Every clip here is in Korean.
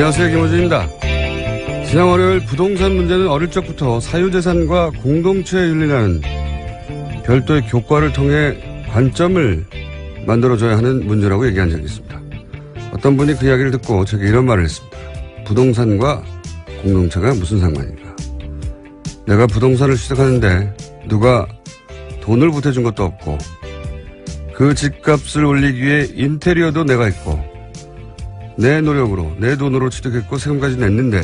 안녕하세요, 김호준입니다. 지난 월요일 부동산 문제는 어릴 적부터 사유재산과 공동체 윤리라는 별도의 교과를 통해 관점을 만들어줘야 하는 문제라고 얘기한 적이 있습니다. 어떤 분이 그 이야기를 듣고 제게 이런 말을 했습니다. 부동산과 공동체가 무슨 상관인가. 내가 부동산을 시작하는데 누가 돈을 보태준 것도 없고 그 집값을 올리기 위해 인테리어도 내가 했고 내 노력으로 내 돈으로 취득했고 세금까지 냈는데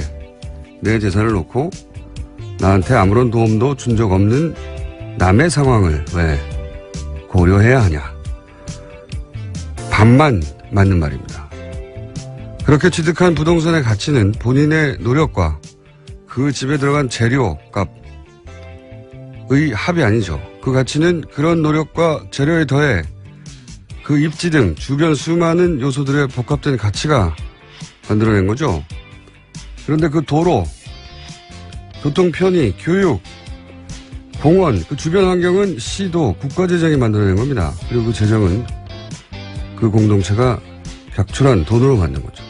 내 재산을 놓고 나한테 아무런 도움도 준 적 없는 남의 상황을 왜 고려해야 하냐. 반만 맞는 말입니다. 그렇게 취득한 부동산의 가치는 본인의 노력과 그 집에 들어간 재료값의 합이 아니죠. 그 가치는 그런 노력과 재료에 더해 그 입지 등 주변 수많은 요소들의 복합된 가치가 만들어낸 거죠. 그런데 그 도로, 교통 편의, 교육, 공원, 그 주변 환경은 시도, 국가재정이 만들어낸 겁니다. 그리고 그 재정은 그 공동체가 벽출한 돈으로 만든 거죠.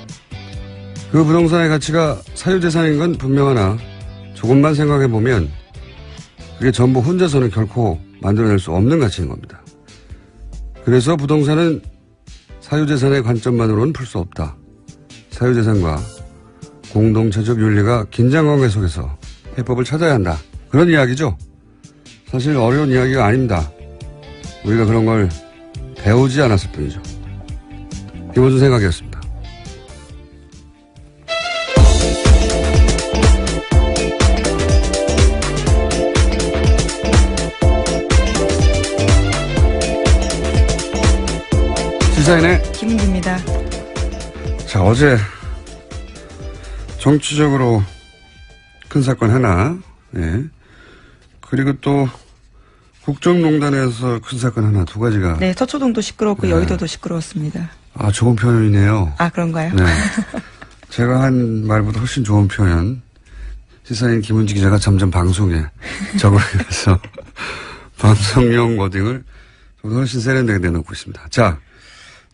그 부동산의 가치가 사유재산인 건 분명하나 조금만 생각해보면 그게 전부 혼자서는 결코 만들어낼 수 없는 가치인 겁니다. 그래서 부동산은 사유재산의 관점만으로는 풀 수 없다. 사유재산과 공동체적 윤리가 긴장관계 속에서 해법을 찾아야 한다. 그런 이야기죠. 사실 어려운 이야기가 아닙니다. 우리가 그런 걸 배우지 않았을 뿐이죠. 김호준 생각이었습니다. 시사인의 김은지입니다. 자, 어제 정치적으로 큰 사건 하나, 예. 그리고 또 국정농단에서 큰 사건 하나, 두 가지가. 네, 서초동도 시끄러웠고 네. 여의도도 시끄러웠습니다. 아, 좋은 표현이네요. 아, 그런가요? 네. 제가 한 말보다 훨씬 좋은 표현. 시사인 김은지 기자가 점점 방송에 적응해서 방송용 워딩을 훨씬 세련되게 내놓고 있습니다. 자,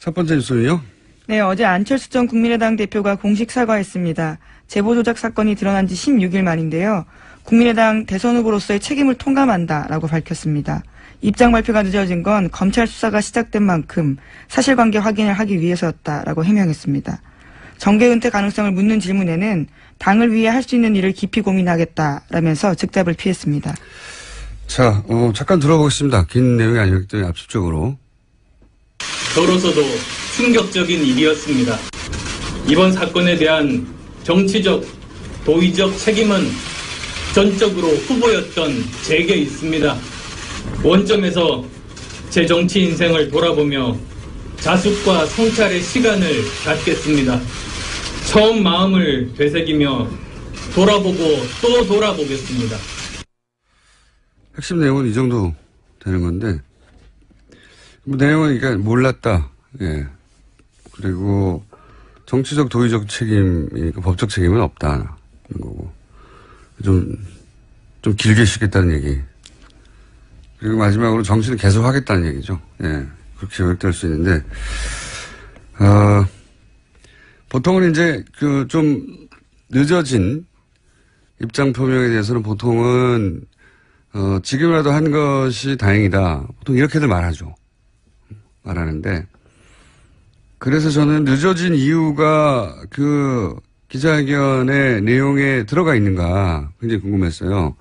첫 번째 뉴스는요. 네, 어제 안철수 전 국민의당 대표가 공식 사과했습니다. 제보 조작 사건이 드러난 지 16일 만인데요. 국민의당 대선 후보로서의 책임을 통감한다라고 밝혔습니다. 입장 발표가 늦어진 건 검찰 수사가 시작된 만큼 사실관계 확인을 하기 위해서였다라고 해명했습니다. 정계 은퇴 가능성을 묻는 질문에는 당을 위해 할 수 있는 일을 깊이 고민하겠다라면서 즉답을 피했습니다. 자, 잠깐 들어보겠습니다. 긴 내용이 아니기 때문에 압축적으로. 저로서도 충격적인 일이었습니다. 이번 사건에 대한 정치적, 도의적 책임은 전적으로 후보였던 제게 있습니다. 원점에서 제 정치 인생을 돌아보며 자숙과 성찰의 시간을 갖겠습니다. 처음 마음을 되새기며 돌아보고 또 돌아보겠습니다. 핵심 내용은 이 정도 되는 건데, 뭐 내용은 그러니까 몰랐다. 예. 그리고 정치적 도의적 책임이니까 법적 책임은 없다. 이런 거고. 좀 길게 쉬겠다는 얘기. 그리고 마지막으로 정치는 계속 하겠다는 얘기죠. 예. 그렇게 요약될 수 있는데, 보통은 이제 좀 늦어진 입장 표명에 대해서는 보통은, 지금이라도 한 것이 다행이다. 보통 이렇게들 말하는데, 그래서 저는 늦어진 이유가 그 기자회견의 내용에 들어가 있는가 굉장히 궁금했어요.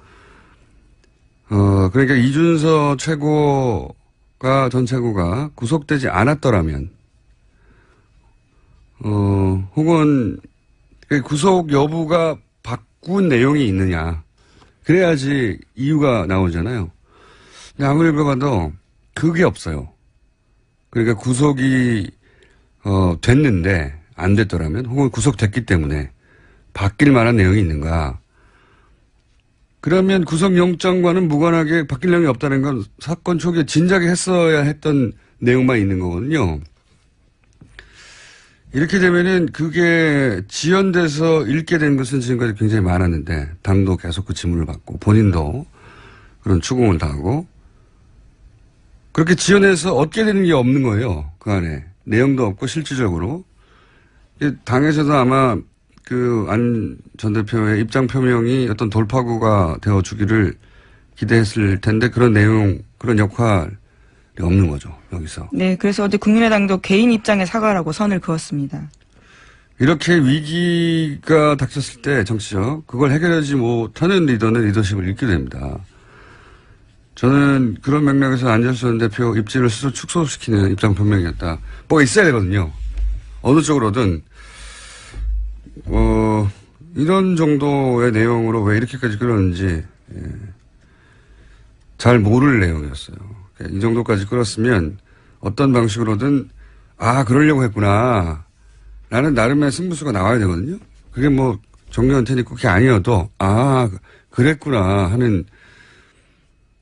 그러니까 이준서 전 최고가 구속되지 않았더라면, 혹은 구속 여부가 바꾼 내용이 있느냐. 그래야지 이유가 나오잖아요. 근데 아무리 읽어봐도 그게 없어요. 그러니까 구속이 됐는데 안 됐더라면, 혹은 구속됐기 때문에 바뀔 만한 내용이 있는가. 그러면 구속영장과는 무관하게 바뀔 내용이 없다는 건 사건 초기에 진작에 했어야 했던 내용만 있는 거거든요. 이렇게 되면은 그게 지연돼서 읽게 된 것은 지금까지 굉장히 많았는데, 당도 계속 그 지문을 받고 본인도 그런 추궁을 당하고, 그렇게 지연해서 얻게 되는 게 없는 거예요. 그 안에 내용도 없고 실질적으로 당에서도 아마 그 안 전 대표의 입장 표명이 어떤 돌파구가 되어 주기를 기대했을 텐데 그런 내용, 그런 역할이 없는 거죠, 여기서. 네, 그래서 어제 국민의당도 개인 입장의 사과라고 선을 그었습니다. 이렇게 위기가 닥쳤을 때 정치적, 그걸 해결하지 못하는 리더는 리더십을 잃게 됩니다. 저는 그런 맥락에서 안철수 전 대표 입지를 스스로 축소시키는 입장 표명이었다. 뭐가 있어야 되거든요. 어느 쪽으로든. 이런 정도의 내용으로 왜 이렇게까지 끌었는지 잘 모를 내용이었어요. 이 정도까지 끌었으면 어떤 방식으로든 그러려고 했구나 라는 나름의 승부수가 나와야 되거든요. 그게 뭐 정교한 테니 그게 아니어도 그랬구나 하는,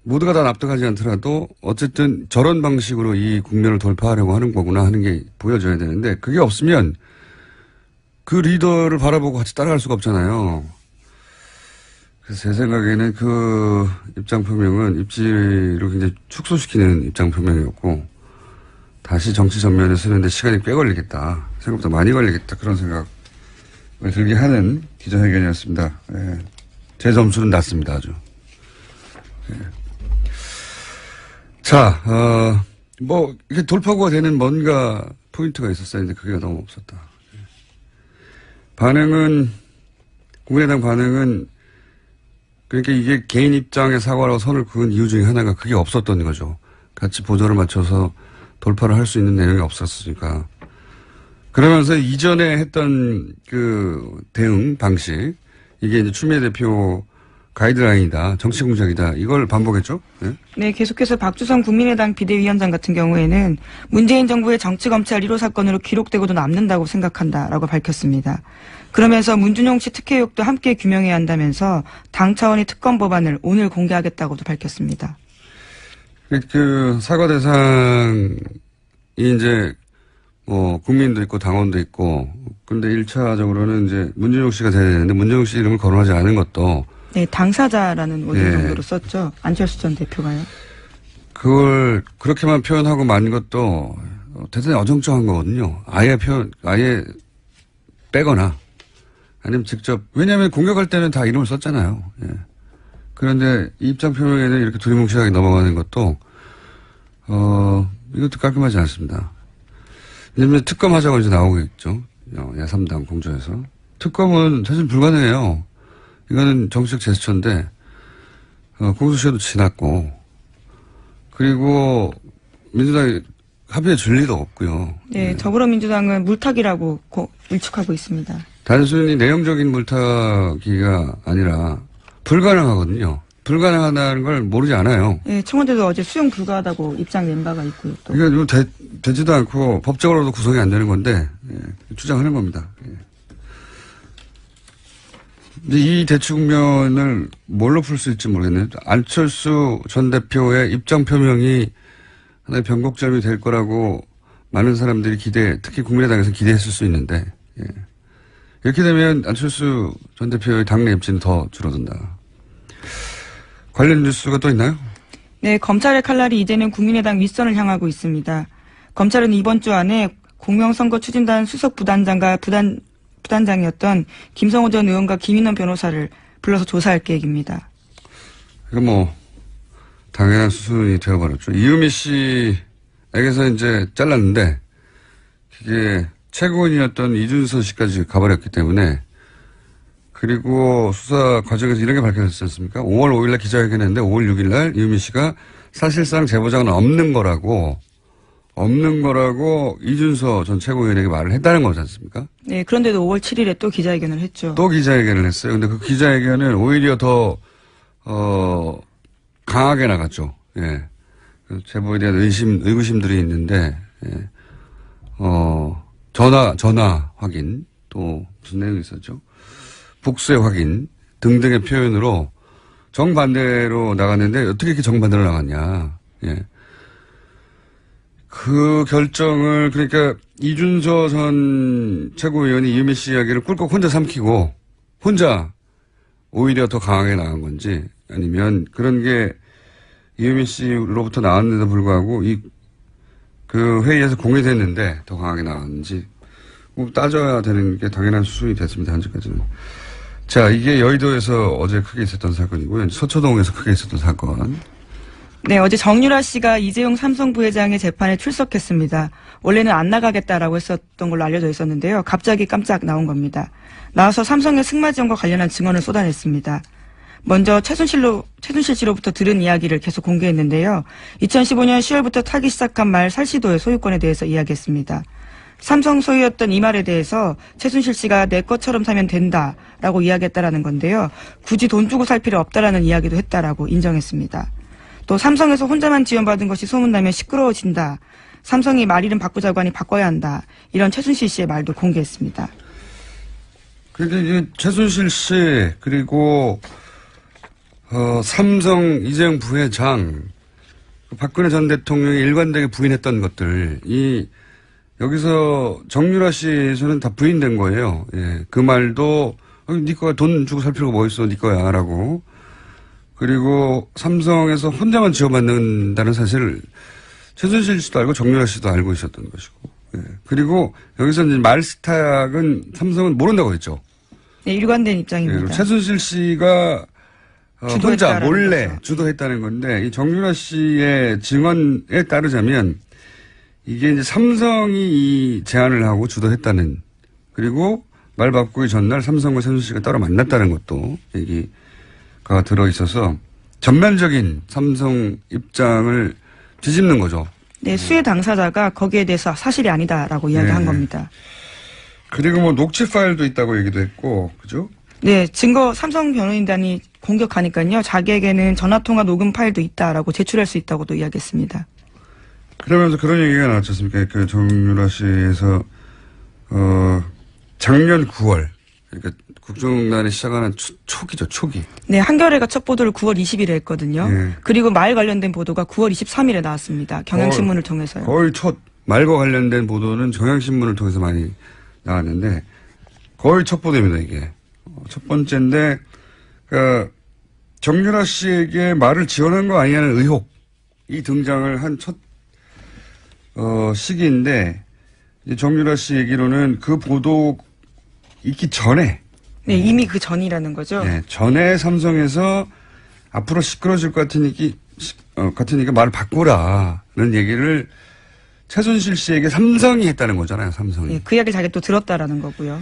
모두가 다 납득하지 않더라도 어쨌든 저런 방식으로 이 국면을 돌파하려고 하는 거구나 하는 게 보여져야 되는데, 그게 없으면 그 리더를 바라보고 같이 따라갈 수가 없잖아요. 그래서 제 생각에는 그 입장 표명은 입지를 굉장히 축소시키는 입장 표명이었고, 다시 정치 전면에 서는데 시간이 꽤 걸리겠다. 생각보다 많이 걸리겠다. 그런 생각을 들게 하는 기자회견이었습니다. 예. 제 점수는 낮습니다. 아주. 예. 자, 이렇게 돌파구가 되는 뭔가 포인트가 있었어야 했는데 그게 너무 없었다. 국민의당 반응은, 그러니까 이게 개인 입장의 사과라고 선을 그은 이유 중에 하나가 그게 없었던 거죠. 같이 보조를 맞춰서 돌파를 할 수 있는 내용이 없었으니까. 그러면서 이전에 했던 그 대응 방식, 이게 이제 추미애 대표 가이드라인이다, 정치 공작이다, 이걸 반복했죠? 네? 네, 계속해서 박주성 국민의당 비대위원장 같은 경우에는 문재인 정부의 정치검찰 1호 사건으로 기록되고도 남는다고 생각한다라고 밝혔습니다. 그러면서 문준용 씨 특혜 의혹도 함께 규명해야 한다면서 당 차원의 특검 법안을 오늘 공개하겠다고도 밝혔습니다. 그 사과 대상이 이제 국민도 있고 당원도 있고, 근데 1차적으로는 이제 문준용 씨가 돼야 되는데 문준용 씨 이름을 거론하지 않은 것도, 네, 당사자라는 원인 정도로 썼죠. 안철수 전 대표가요. 그걸 그렇게만 표현하고 만 것도 대단히 어정쩡한 거거든요. 아예 빼거나 아니면 직접, 왜냐하면 공격할 때는 다 이름을 썼잖아요. 예. 그런데 이 입장 표명에는 이렇게 두리뭉실하게 넘어가는 것도 이것도 깔끔하지 않습니다. 왜냐하면 특검 하자고 이제 나오겠죠. 야3당 공조에서. 특검은 사실 불가능해요. 이거는 정치적 제스처인데, 공소시효도 지났고, 그리고 민주당이 합의에 줄 리도 없고요. 네, 더불어민주당은 물타기라고 일축하고 있습니다. 단순히 내용적인 물타기가 아니라 불가능하거든요. 불가능하다는 걸 모르지 않아요. 네, 청와대도 어제 수용 불가하다고 입장 낸 바가 있고요. 또. 이거 되지도 않고 법적으로도 구성이 안 되는 건데, 주장하는 겁니다. 이 대축면을 뭘로 풀 수 있을지 모르겠네요. 안철수 전 대표의 입장 표명이 하나의 변곡점이 될 거라고 많은 사람들이 특히 국민의당에서 기대했을 수 있는데, 이렇게 되면 안철수 전 대표의 당내 입지는 더 줄어든다. 관련 뉴스가 또 있나요? 네, 검찰의 칼날이 이제는 국민의당 윗선을 향하고 있습니다. 검찰은 이번 주 안에 공명선거 추진단 수석 부단장과 부단장이었던 김성호 전 의원과 김인원 변호사를 불러서 조사할 계획입니다. 이거 당연한 수순이 되어버렸죠. 이유미 씨에게서 이제 잘랐는데, 그게 최고인이었던 이준서 씨까지 가버렸기 때문에, 그리고 수사 과정에서 이런 게 밝혀졌지 않습니까? 5월 5일날 기자회견했는데 5월 6일날 이유미 씨가 사실상 제보자는 없는 거라고 이준서 전 최고위원에게 말을 했다는 거지 않습니까? 네, 그런데도 5월 7일에 또 기자회견을 했죠. 또 기자회견을 했어요. 근데 그 기자회견은 오히려 더, 강하게 나갔죠. 예. 그 제보에 대한 의구심들이 있는데, 예. 전화 확인, 또 무슨 내용이 있었죠? 복수의 확인 등등의 표현으로 정반대로 나갔는데 어떻게 이렇게 정반대로 나갔냐. 예. 그 결정을, 그러니까 이준서 전 최고위원이 이유미 씨 이야기를 꿀꺽 혼자 삼키고 혼자 오히려 더 강하게 나간 건지, 아니면 그런 게 이유미 씨로부터 나왔는데도 불구하고 그 회의에서 공개됐는데 더 강하게 나갔는지, 꼭 따져야 되는 게 당연한 수준이 됐습니다. 현재까지는. 자, 이게 여의도에서 어제 크게 있었던 사건이고요. 서초동에서 크게 있었던 사건. 네, 어제 정유라 씨가 이재용 삼성 부회장의 재판에 출석했습니다. 원래는 안 나가겠다라고 했었던 걸로 알려져 있었는데요. 갑자기 깜짝 나온 겁니다. 나와서 삼성의 승마 지원과 관련한 증언을 쏟아냈습니다. 먼저 최순실 씨로부터 들은 이야기를 계속 공개했는데요. 2015년 10월부터 타기 시작한 말 살시도의 소유권에 대해서 이야기했습니다. 삼성 소유였던 이 말에 대해서 최순실 씨가 내 것처럼 사면 된다라고 이야기했다라는 건데요. 굳이 돈 주고 살 필요 없다라는 이야기도 했다라고 인정했습니다. 또 삼성에서 혼자만 지원받은 것이 소문나면 시끄러워진다. 삼성이 말 이름 바꾸자고 하니 바꿔야 한다. 이런 최순실 씨의 말도 공개했습니다. 그런데 이제 최순실 씨 그리고 삼성 이재용 부회장 박근혜 전 대통령이 일관되게 부인했던 것들 여기서 정유라 씨에서는 다 부인된 거예요. 예, 그 말도 네 거야 돈 주고 살 필요가 뭐 있어 네 거야라고. 그리고 삼성에서 혼자만 지원받는다는 사실을 최순실 씨도 알고 정유라 씨도 알고 있었던 것이고. 예. 그리고 여기서 이제 말 스탁은 삼성은 모른다고 했죠. 네, 일관된 입장입니다. 예, 최순실 씨가 혼자 몰래 거죠. 주도했다는 건데 이 정유라 씨의 증언에 따르자면 이게 이제 삼성이 이 제안을 하고 주도했다는 그리고 말 바꾸기 전날 삼성과 최순실 씨가 따로 만났다는 것도 얘기가 들어있어서 전면적인 삼성 입장을 뒤집는 거죠. 네, 수혜 당사자가 거기에 대해서 사실이 아니다라고 이야기한 겁니다. 그리고 뭐 녹취 파일도 있다고 얘기도 했고, 그죠? 네, 증거 삼성 변호인단이 공격하니까요. 자기에게는 전화통화 녹음 파일도 있다라고 제출할 수 있다고도 이야기했습니다. 그러면서 그런 얘기가 나왔지 않습니까? 그 정유라 씨에서 작년 9월 그러니까 국정농단이 시작하는 초기죠, 초기. 네, 한겨레가 첫 보도를 9월 20일에 했거든요. 네. 그리고 말 관련된 보도가 9월 23일에 나왔습니다. 경향신문을 통해서요. 거의 첫 말과 관련된 보도는 경향신문을 통해서 많이 나왔는데 거의 첫 보도입니다, 이게. 첫 번째인데 그러니까 정유라 씨에게 말을 지원한 거 아니냐는 의혹이 등장을 한 첫 시기인데 정유라 씨 얘기로는 그 보도 있기 전에 네, 이미 그 전이라는 거죠. 네, 전에 삼성에서 앞으로 시끄러질 것 같으니까 말을 바꾸라는 얘기를 최순실 씨에게 삼성이 했다는 거잖아요, 삼성이. 네, 그 이야기를 자기가 또 들었다라는 거고요.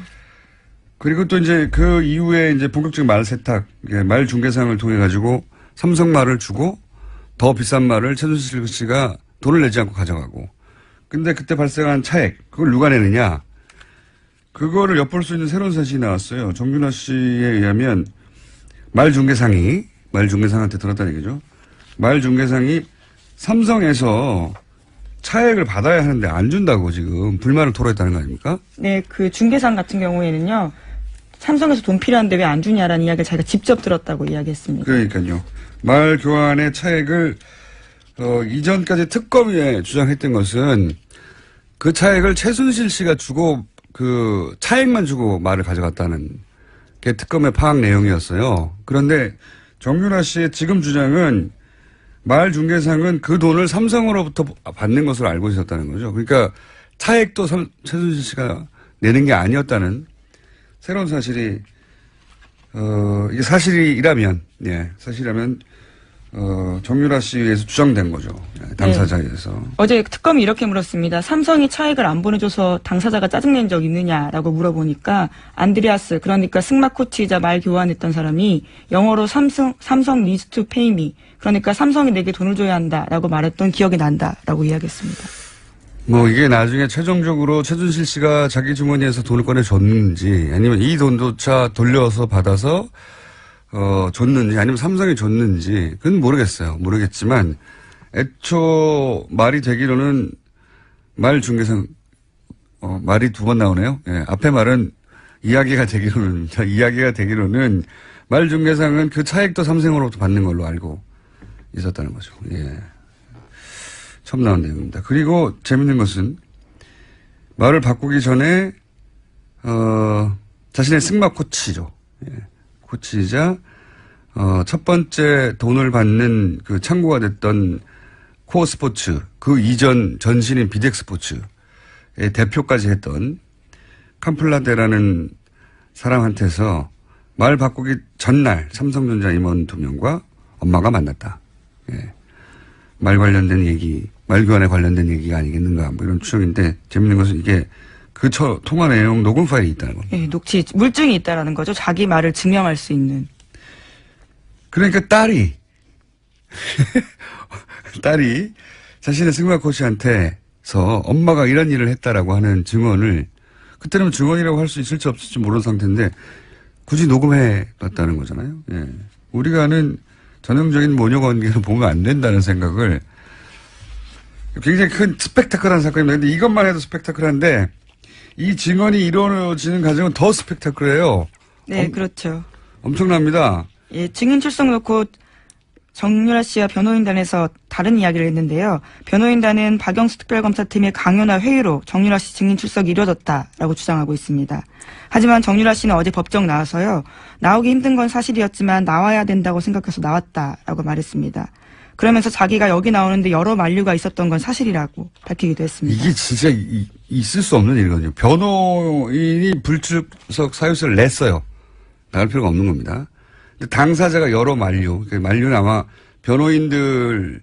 그리고 또 이제 그 이후에 이제 본격적인 말 세탁, 말 중개상을 통해 가지고 삼성 말을 주고 더 비싼 말을 최순실 씨가 돈을 내지 않고 가져가고. 근데 그때 발생한 차액, 그걸 누가 내느냐? 그거를 엿볼 수 있는 새로운 사실이 나왔어요. 정유라 씨에 의하면 말 중개상한테 들었다는 얘기죠. 말 중개상이 삼성에서 차액을 받아야 하는데 안 준다고 지금 불만을 토로했다는 거 아닙니까? 네, 그 중개상 같은 경우에는요. 삼성에서 돈 필요한데 왜 안 주냐라는 이야기를 자기가 직접 들었다고 이야기했습니다. 그러니까요. 말 교환의 차액을 이전까지 특검위에 주장했던 것은 그 차액을 최순실 씨가 주고 그 차액만 주고 말을 가져갔다는 게 특검의 파악 내용이었어요. 그런데 정유라 씨의 지금 주장은 말 중개상은 그 돈을 삼성으로부터 받는 것으로 알고 있었다는 거죠. 그러니까 차액도 최순실 씨가 내는 게 아니었다는 새로운 사실이 이게 사실이라면 정유라 씨에 의해서 주장된 거죠. 당사자에 의해서. 네. 어제 특검이 이렇게 물었습니다. 삼성이 차액을 안 보내줘서 당사자가 짜증낸 적 있느냐라고 물어보니까 안드레아스, 그러니까 승마 코치이자 말 교환했던 사람이 영어로 삼성 needs to pay me, 그러니까 삼성이 내게 돈을 줘야 한다라고 말했던 기억이 난다라고 이야기했습니다. 뭐 이게 나중에 최종적으로 최순실 씨가 자기 주머니에서 돈을 꺼내줬는지 아니면 이 돈조차 돌려서 받아서 줬는지 아니면 삼성이 줬는지 그건 모르겠어요. 모르겠지만 애초 말이 되기로는 말 중개상 말이 두 번 나오네요. 예, 앞에 말은 이야기가 되기로는 말 중개상은 그 차액도 삼성으로부터 받는 걸로 알고 있었다는 거죠. 예. 처음 나온 내용입니다. 그리고 재밌는 것은 말을 바꾸기 전에 자신의 승마 코치죠. 예. 코치이자 첫 번째 돈을 받는 그 창구가 됐던 코어 스포츠, 그 이전 전신인 비덱 스포츠의 대표까지 했던 캄플라데라는 사람한테서 말 바꾸기 전날 삼성전자 임원 2명과 엄마가 만났다. 예. 말 관련된 얘기, 말 교환에 관련된 얘기가 아니겠는가, 뭐 이런 추정인데, 재밌는 것은 이게 그 통화 내용 녹음 파일이 있다는 겁니다. 예, 녹취, 물증이 있다라는 거죠. 자기 말을 증명할 수 있는. 그러니까 딸이 자신의 승마 코치한테서 엄마가 이런 일을 했다라고 하는 증언을, 그때는 증언이라고 할 수 있을지 없을지 모르는 상태인데 굳이 녹음해 놨다는 거잖아요. 예. 우리가 아는 전형적인 모녀 관계로 보면 안 된다는 생각을, 굉장히 큰 스펙타클한 사건입니다. 근데 이것만 해도 스펙타클한데 이 증언이 이루어지는 과정은 더 스펙타클해요. 네, 그렇죠. 엄청납니다. 예, 증인 출석 놓고 정유라 씨와 변호인단에서 다른 이야기를 했는데요. 변호인단은 박영수 특별검사팀의 강요나 회유로 정유라 씨 증인 출석이 이루어졌다라고 주장하고 있습니다. 하지만 정유라 씨는 어제 법정 나와서요. 나오기 힘든 건 사실이었지만 나와야 된다고 생각해서 나왔다라고 말했습니다. 그러면서 자기가 여기 나오는데 여러 만류가 있었던 건 사실이라고 밝히기도 했습니다. 이게 진짜 있을 수 없는 일이거든요. 변호인이 불출석 사유서를 냈어요. 나갈 필요가 없는 겁니다. 근데 당사자가 여러 만류, 만류는 아마 변호인들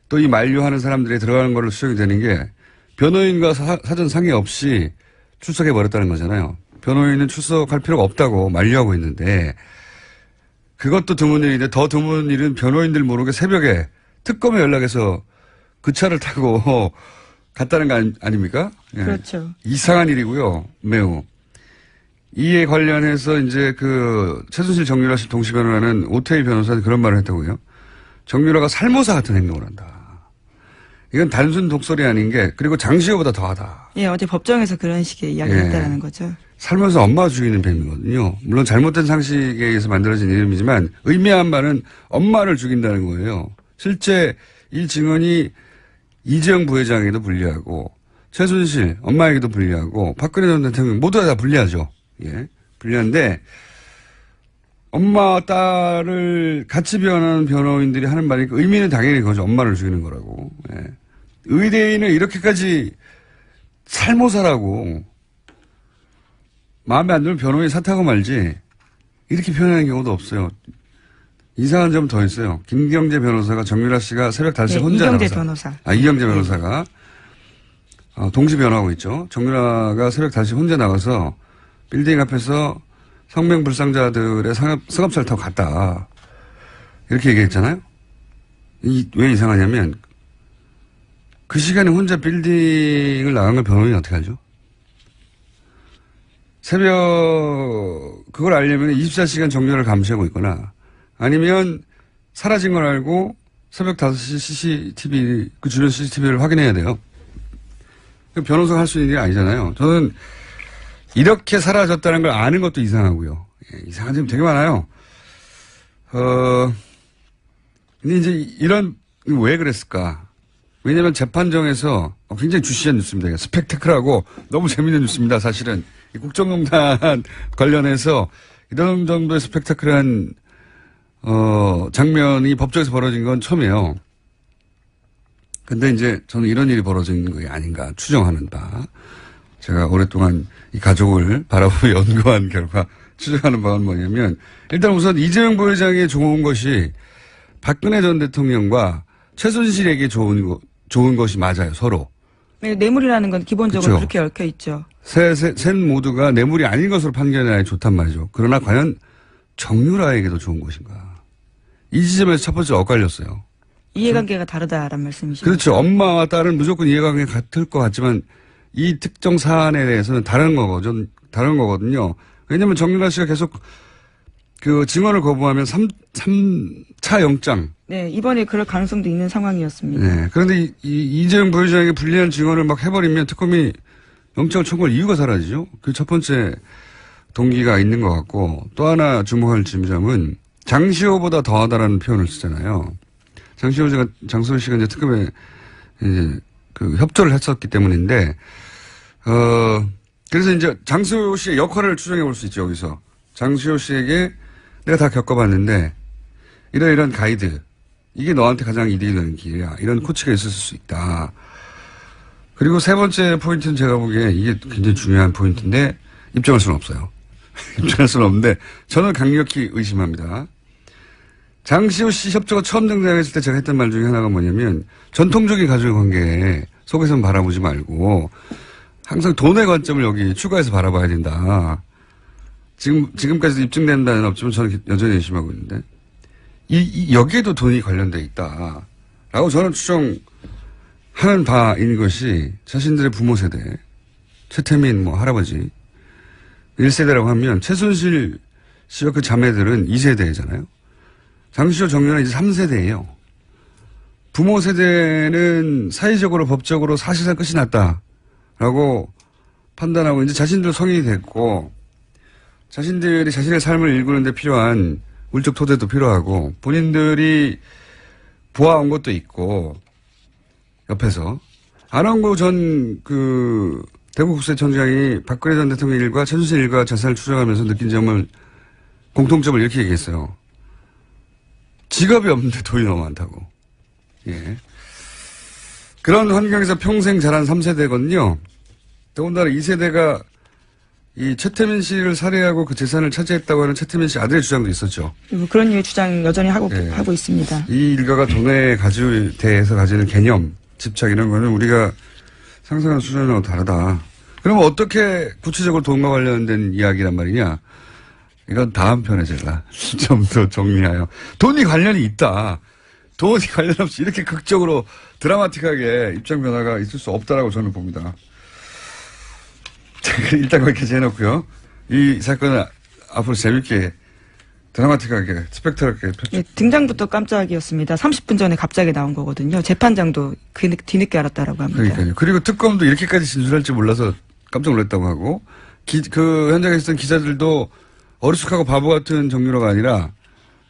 또 이 만류하는 사람들이 들어가는 걸로 추정이 되는 게 변호인과 사전 상의 없이 출석해 버렸다는 거잖아요. 변호인은 출석할 필요가 없다고 만류하고 있는데, 그것도 드문 일인데 더 드문 일은 변호인들 모르게 새벽에 특검에 연락해서 그 차를 타고 갔다는 거 아닙니까? 예. 그렇죠. 이상한 일이고요. 매우. 이에 관련해서 이제 최순실 정유라 씨 동시 변호라는 오태일 변호사는 그런 말을 했다고요. 정유라가 살모사 같은 행동을 한다. 이건 단순 독설이 아닌 게, 그리고 장시호보다 더하다. 예, 어제 법정에서 그런 식의 이야기를 했다라는 거죠. 살면서 엄마 죽이는 뱀이거든요. 물론 잘못된 상식에 의해서 만들어진 이름이지만 의미한 바는 엄마를 죽인다는 거예요. 실제 이 증언이 이재용 부회장에게도 불리하고 최순실 엄마에게도 불리하고 박근혜 전 대통령 모두 다 불리하죠. 예, 불리한데 엄마 딸을 같이 변호하는 변호인들이 하는 말이니까 의미는 당연히 그거죠. 엄마를 죽이는 거라고. 예. 의대인을 이렇게까지 살모사라고 마음에 안 들면 변호인 사퇴하고 말지 이렇게 표현하는 경우도 없어요. 이상한 점 더 있어요. 김경재 변호사가 정유라 씨가 새벽 5시 혼자 이경재 나가서. 변호사. 이경재 변호사가 동시 변호하고 있죠. 정유라가 새벽 5시 혼자 나가서 빌딩 앞에서 성명불상자들의 승합차를 타고 갔다. 이렇게 얘기했잖아요. 왜 이상하냐면 그 시간에 혼자 빌딩을 나간 걸 변호인이 어떻게 알죠? 새벽 그걸 알려면 24시간 정렬을 감시하고 있거나 아니면 사라진 걸 알고 새벽 5시 CCTV 그 주변 CCTV를 확인해야 돼요. 변호사가 할 수 있는 게 아니잖아요. 저는 이렇게 사라졌다는 걸 아는 것도 이상하고요. 예, 이상한 점이 되게 많아요. 근데 이제 왜 그랬을까? 왜냐면 재판정에서 굉장히 주시한 뉴스입니다. 스펙타클하고 너무 재밌는 뉴스입니다. 사실은. 국정농단 관련해서 이런 정도의 스펙타클한 장면이 법정에서 벌어진 건 처음이에요. 근데 이제 저는 이런 일이 벌어진 게 아닌가 추정하는 바. 제가 오랫동안 이 가족을 바라보며 연구한 결과 추정하는 바는 뭐냐면, 일단 우선 이재용 부회장에 좋은 것이 박근혜 전 대통령과 최순실에게 좋은 것이 맞아요, 서로. 네, 뇌물이라는 건 기본적으로 그렇죠. 그렇게 얽혀 있죠. 셋 모두가 뇌물이 아닌 것으로 판결해야 좋단 말이죠. 그러나 과연 정유라에게도 좋은 것인가. 이 지점에서 첫 번째 엇갈렸어요. 이해관계가 다르다라는 말씀이시죠. 그렇죠. 엄마와 딸은 무조건 이해관계가 같을 것 같지만 이 특정 사안에 대해서는 다른 거거든요. 왜냐하면 정유라 씨가 계속 그 증언을 거부하면 3차 영장. 네, 이번에 그럴 가능성도 있는 상황이었습니다. 네. 그런데 이재용 부회장에게 불리한 증언을 막 해버리면 특검이 영장을 청구할 이유가 사라지죠. 그 첫 번째 동기가 있는 것 같고, 또 하나 주목할 점은 장시호보다 더하다라는 표현을 쓰잖아요. 장시호 씨가 이제 특검에 이제 그 협조를 했었기 때문인데, 그래서 이제 장시호 씨의 역할을 추정해 볼 수 있죠, 여기서. 장시호 씨에게 내가 다 겪어봤는데, 이런 가이드, 이게 너한테 가장 이득이 되는 길이야. 이런 코치가 있었을 수 있다. 그리고 세 번째 포인트는 제가 보기에 이게 굉장히 중요한 포인트인데, 입증할 수는 없어요. 입증할 수는 없는데 저는 강력히 의심합니다. 장시호 씨 협조가 처음 등장했을 때 제가 했던 말 중에 하나가 뭐냐면 전통적인 가족의 관계 속에서는 바라보지 말고 항상 돈의 관점을 여기 추가해서 바라봐야 된다. 지금까지도 입증된 바는 없지만 저는 여전히 의심하고 있는데 여기에도 돈이 관련돼 있다. 라고 저는 추정하는 바인 것이 자신들의 부모 세대, 최태민 할아버지 1세대라고 하면 최순실 씨와 그 자매들은 2세대잖아요. 장시호 정윤은 이제 3세대예요. 부모 세대는 사회적으로 법적으로 사실상 끝이 났다라고 판단하고 이제 자신들 성인이 됐고 자신들이 자신의 삶을 일구는 데 필요한 물적 토대도 필요하고 본인들이 보아온 것도 있고 옆에서 안원구 전 대구국세청장이 박근혜 전 대통령 일과 최순실 일가 자산을 추적하면서 느낀 공통점을 이렇게 얘기했어요. 직업이 없는데 돈이 너무 많다고. 예. 그런 환경에서 평생 자란 3세대거든요. 더군다나 2세대가 이 최태민 씨를 살해하고 그 재산을 차지했다고 하는 최태민 씨 아들의 주장도 있었죠. 그런 류의 주장 여전히 하고 있습니다. 이 일가가 돈에 대해서 가지는 개념, 집착 이런 거는 우리가 상상하는 수준하고 다르다. 그러면 어떻게 구체적으로 돈과 관련된 이야기란 말이냐? 이건 다음 편에 제가 좀 더 정리하여. 돈이 관련이 있다. 돈이 관련 없이 이렇게 극적으로 드라마틱하게 입장 변화가 있을 수 없다라고 저는 봅니다. 일단 거기까지 해놓고요. 이 사건은 앞으로 재밌게 드라마틱하게 스펙트럴하게 예, 등장부터 깜짝이었습니다. 30분 전에 갑자기 나온 거거든요. 재판장도 뒤늦게 알았다라고 합니다. 그러니까요. 그리고 특검도 이렇게까지 진술할 줄 몰라서 깜짝 놀랐다고 하고 그 현장에 있었던 기자들도 어리숙하고 바보 같은 종류가 아니라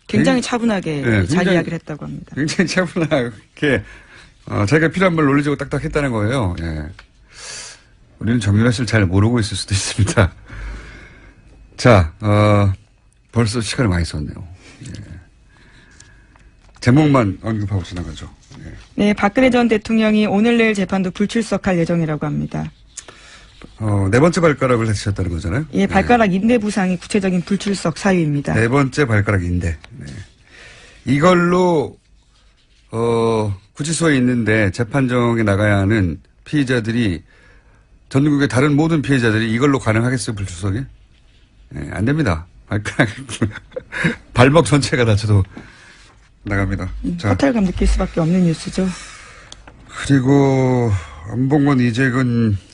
굉장히 차분하게 자기 이야기를 했다고 합니다. 굉장히 차분하게 자기가 필요한 말 논리적으로 딱딱 했다는 거예요. 예. 우리는 정윤아 씨를 잘 모르고 있을 수도 있습니다. 자, 벌써 시간을 많이 썼네요. 예. 제목만 언급하고 지나가죠. 예. 네, 박근혜 전 대통령이 오늘 내일 재판도 불출석할 예정이라고 합니다. 네 번째 발가락을 다치셨다는 거잖아요. 예, 발가락 인대 부상이 구체적인 불출석 사유입니다. 네 번째 발가락 인대. 네. 이걸로 구치소에 있는데 재판정에 나가야 하는 피해자들이 전국의 다른 모든 피해자들이 이걸로 가능하겠어요, 불출석에? 네, 안 됩니다. 발가락 발목 전체가 다쳐도 나갑니다. 자, 허탈감 느낄 수밖에 없는 뉴스죠. 그리고 안봉건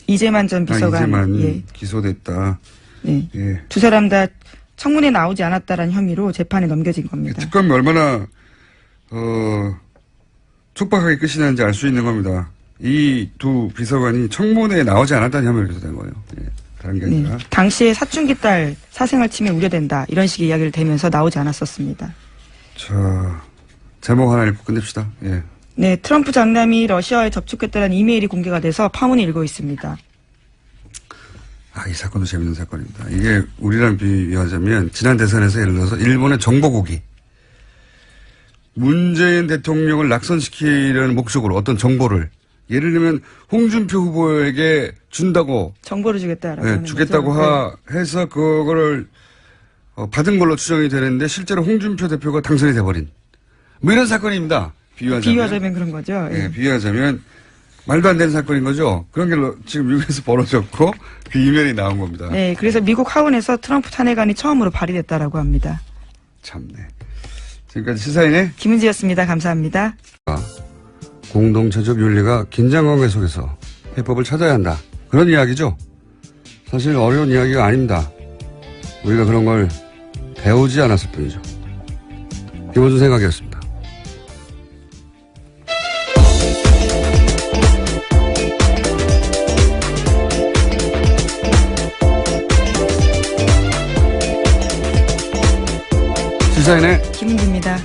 이재만 전 비서관 이재만 기소됐다. 네. 예. 두 사람 다 청문회 나오지 않았다라는 혐의로 재판에 넘겨진 겁니다. 특검이 얼마나 촉박하게 끝이 나는지 알 수 있는 겁니다. 이 두 비서관이 청문회에 나오지 않았다는 혐의를 기소된 거예요. 예. 다른 게 아니라. 네. 당시에 사춘기 딸 사생활 침해 우려된다 이런 식의 이야기를 대면서 나오지 않았었습니다. 자, 제목 하나 읽고 끝냅시다. 예. 네, 트럼프 장남이 러시아에 접촉했다는 이메일이 공개가 돼서 파문이 일고 있습니다. 이 사건도 재밌는 사건입니다. 이게 우리랑 비교하자면 지난 대선에서 예를 들어서 일본의 정보국이 문재인 대통령을 낙선시키려는 목적으로 어떤 정보를 예를 들면 홍준표 후보에게 준다고 정보를 주겠다라고 하는 주겠다고 거죠. 해서 그거를 받은 걸로 추정이 되는데 실제로 홍준표 대표가 당선이 돼버린 뭐 이런 사건입니다. 비유하자면 그런 거죠. 네, 비유하자면 말도 안 되는 사건인 거죠. 그런 게 지금 미국에서 벌어졌고 그 이면이 나온 겁니다. 네, 그래서 미국 하원에서 트럼프 탄핵안이 처음으로 발의됐다라고 합니다. 참네. 지금까지 시사인의 김은지였습니다. 감사합니다. 공동체적 윤리가 긴장 관계 속에서 해법을 찾아야 한다. 그런 이야기죠. 사실 어려운 이야기가 아닙니다. 우리가 그런 걸 배우지 않았을 뿐이죠. 김원준 생각이었습니다. 시사인의 김은지입니다.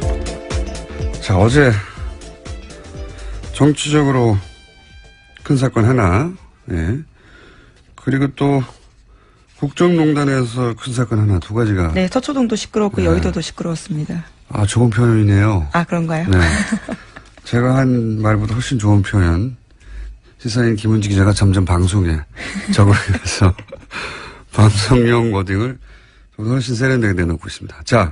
자, 어제 정치적으로 큰 사건 하나, 예. 그리고 또 국정농단에서 큰 사건 하나, 두 가지가. 네, 서초동도 시끄러웠고 여의도도 시끄러웠습니다. 좋은 표현이네요. 그런가요? 네. 제가 한 말보다 훨씬 좋은 표현. 시사인 김은지 기자가 점점 방송에 적응해서 방송용 워딩을 훨씬 세련되게 내놓고 있습니다. 자,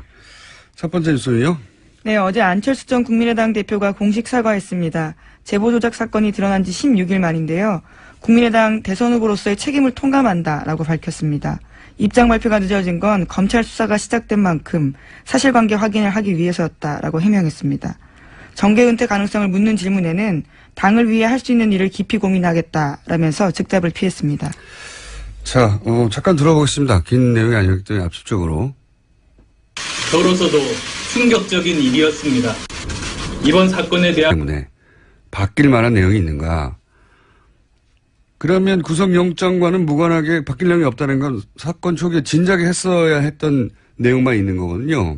첫 번째 뉴스는요. 네, 어제 안철수 전 국민의당 대표가 공식 사과했습니다. 제보 조작 사건이 드러난 지 16일 만인데요. 국민의당 대선 후보로서의 책임을 통감한다라고 밝혔습니다. 입장 발표가 늦어진 건 검찰 수사가 시작된 만큼 사실관계 확인을 하기 위해서였다라고 해명했습니다. 정계 은퇴 가능성을 묻는 질문에는 당을 위해 할 수 있는 일을 깊이 고민하겠다라면서 즉답을 피했습니다. 자, 잠깐 들어보겠습니다. 긴 내용이 아니었기 때문에 압축적으로. 저로서도 충격적인 일이었습니다. 이번 사건에 대한 때문에 바뀔 만한 내용이 있는가. 그러면 구속영장과는 무관하게 바뀔 내용이 없다는 건 사건 초기에 진작에 했어야 했던 내용만 있는 거거든요.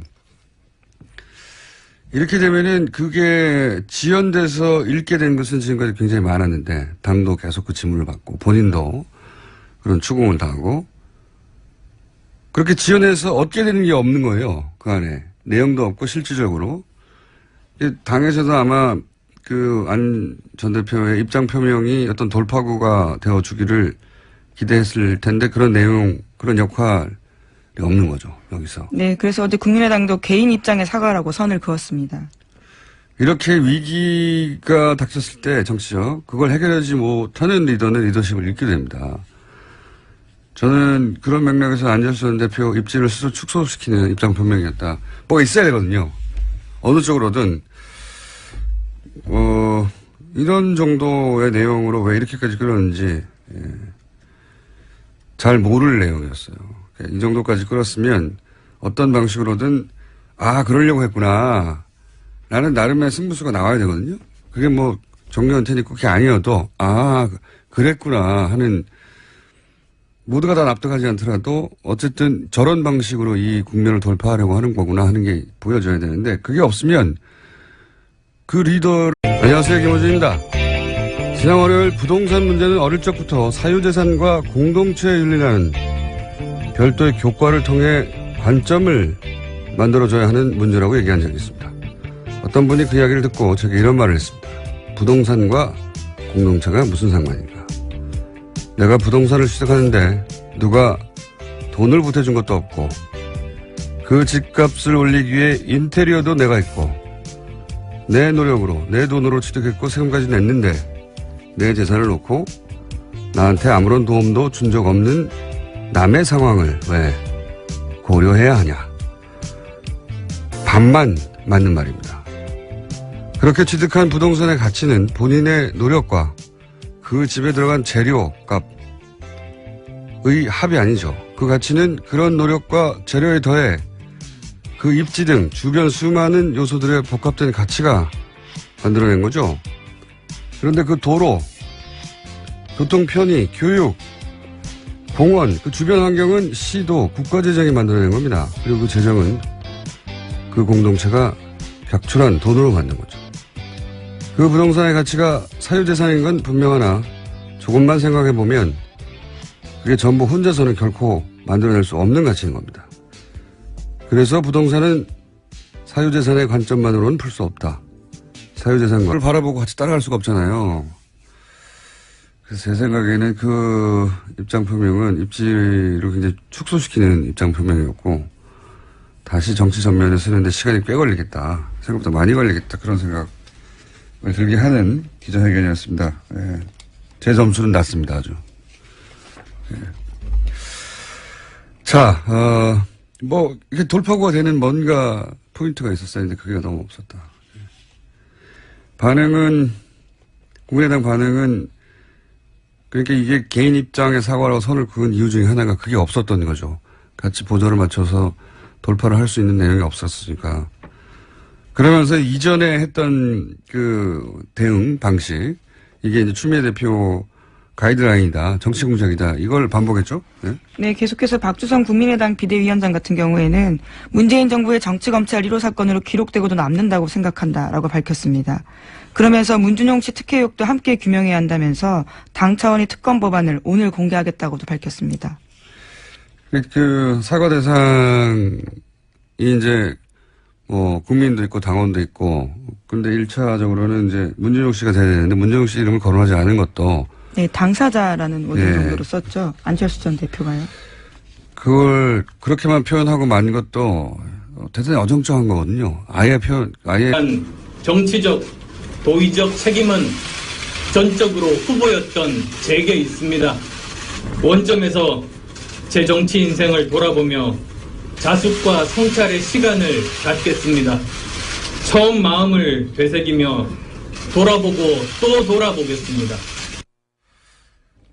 이렇게 되면은 그게 지연돼서 읽게 된 것은 지금까지 굉장히 많았는데 당도 계속 그 지문을 받고 본인도 그런 추궁을 당하고 그렇게 지연해서 얻게 되는 게 없는 거예요. 그 안에. 내용도 없고 실질적으로. 당에서도 아마 그 안 전 대표의 입장 표명이 어떤 돌파구가 되어주기를 기대했을 텐데 그런 내용, 그런 역할이 없는 거죠. 여기서. 네, 그래서 어제 국민의당도 개인 입장의 사과라고 선을 그었습니다. 이렇게 위기가 닥쳤을 때 정치적 그걸 해결하지 못하는 리더는 리더십을 잃게 됩니다. 저는 그런 맥락에서 안철수 전 대표 입지를 스스로 축소시키는 입장 표명이었다. 뭐가 있어야 되거든요. 어느 쪽으로든 이런 정도의 내용으로 왜 이렇게까지 끌었는지 잘 모를 내용이었어요. 이 정도까지 끌었으면 어떤 방식으로든 그러려고 했구나. 나는 나름의 승부수가 나와야 되거든요. 그게 뭐 정리한테는 그게 아니어도 그랬구나 하는 모두가 다 납득하지 않더라도 어쨌든 저런 방식으로 이 국면을 돌파하려고 하는 거구나 하는 게 보여져야 되는데 그게 없으면 그 리더 안녕하세요, 김호준입니다. 지난 월요일 부동산 문제는 어릴 적부터 사유재산과 공동체에 윤리라는 별도의 교과를 통해 관점을 만들어줘야 하는 문제라고 얘기한 적이 있습니다. 어떤 분이 그 이야기를 듣고 제게 이런 말을 했습니다. 부동산과 공동체가 무슨 상관인가. 내가 부동산을 시작하는데 누가 돈을 보태준 것도 없고 그 집값을 올리기 위해 인테리어도 내가 했고 내 노력으로 내 돈으로 취득했고 세금까지 냈는데 내 재산을 놓고 나한테 아무런 도움도 준 적 없는 남의 상황을 왜 고려해야 하냐. 반만 맞는 말입니다. 그렇게 취득한 부동산의 가치는 본인의 노력과 그 집에 들어간 재료 값의 합이 아니죠. 그 가치는 그런 노력과 재료에 더해 그 입지 등 주변 수많은 요소들의 복합된 가치가 만들어낸 거죠. 그런데 그 도로, 교통 편의, 교육, 공원, 그 주변 환경은 시도, 국가재정이 만들어낸 겁니다. 그리고 그 재정은 그 공동체가 격출한 돈으로 만든 거죠. 그 부동산의 가치가 사유재산인 건 분명하나 조금만 생각해보면 그게 전부 혼자서는 결코 만들어낼 수 없는 가치인 겁니다. 그래서 부동산은 사유재산의 관점만으로는 풀 수 없다. 사유재산을 바라보고 같이 따라갈 수가 없잖아요. 그래서 제 생각에는 그 입장 표명은 입지를 굉장히 축소시키는 입장 표명이었고 다시 정치 전면에 서는데 시간이 꽤 걸리겠다. 생각보다 많이 걸리겠다. 그런 생각을 들게 하는 기자회견이었습니다. 예. 제 점수는 낮습니다. 아주. 예. 자, 이렇게 돌파구가 되는 뭔가 포인트가 있었어야 했는데 그게 너무 없었다. 반응은, 국민의당 반응은, 그러니까 이게 개인 입장의 사과라고 선을 그은 이유 중에 하나가 그게 없었던 거죠. 같이 보조를 맞춰서 돌파를 할 수 있는 내용이 없었으니까. 그러면서 이전에 했던 그 대응 방식, 이게 이제 추미애 대표 가이드라인이다, 정치 공작이다, 이걸 반복했죠? 네? 네, 계속해서 박주성 국민의당 비대위원장 같은 경우에는 문재인 정부의 정치검찰 1호 사건으로 기록되고도 남는다고 생각한다라고 밝혔습니다. 그러면서 문준용 씨 특혜 의혹도 함께 규명해야 한다면서 당 차원의 특검 법안을 오늘 공개하겠다고도 밝혔습니다. 그 사과 대상이 이제 국민도 있고 당원도 있고, 근데 1차적으로는 이제 문준용 씨가 돼야 되는데 문준용 씨 이름을 거론하지 않은 것도 네, 당사자라는 워딩 정도로 썼죠. 안철수 전 대표가요. 그걸 그렇게만 표현하고 만 것도 대단히 어정쩡한 거거든요. 아예 정치적, 도의적 책임은 전적으로 후보였던 제게 있습니다. 원점에서 제 정치 인생을 돌아보며 자숙과 성찰의 시간을 갖겠습니다. 처음 마음을 되새기며 돌아보고 또 돌아보겠습니다.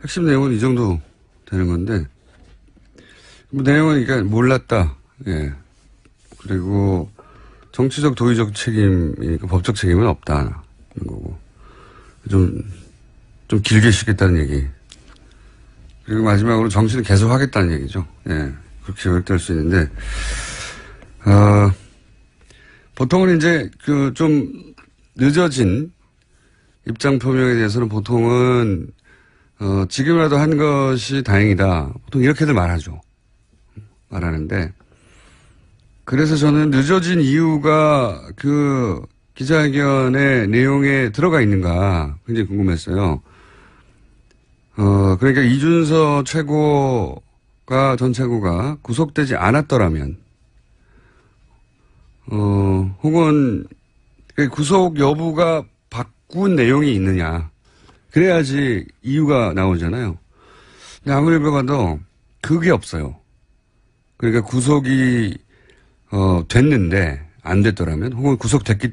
핵심 내용은 이 정도 되는 건데, 내용은 그러니까 몰랐다. 예. 그리고 정치적 도의적 책임이니까 법적 책임은 없다는 거고. 좀 길게 쉬겠다는 얘기. 그리고 마지막으로 정치는 계속 하겠다는 얘기죠. 예. 그렇게 요약될 수 있는데, 보통은 이제 좀 늦어진 입장 표명에 대해서는 보통은, 지금이라도 한 것이 다행이다. 보통 이렇게들 말하는데, 그래서 저는 늦어진 이유가 그 기자회견의 내용에 들어가 있는가 굉장히 궁금했어요. 그러니까 이준서 전 최고가 구속되지 않았더라면, 혹은 구속 여부가 바꾼 내용이 있느냐. 그래야지 이유가 나오잖아요. 근데 아무리 봐도 그게 없어요. 그러니까 구속이 됐는데 안 됐더라면, 혹은 구속됐기 때문에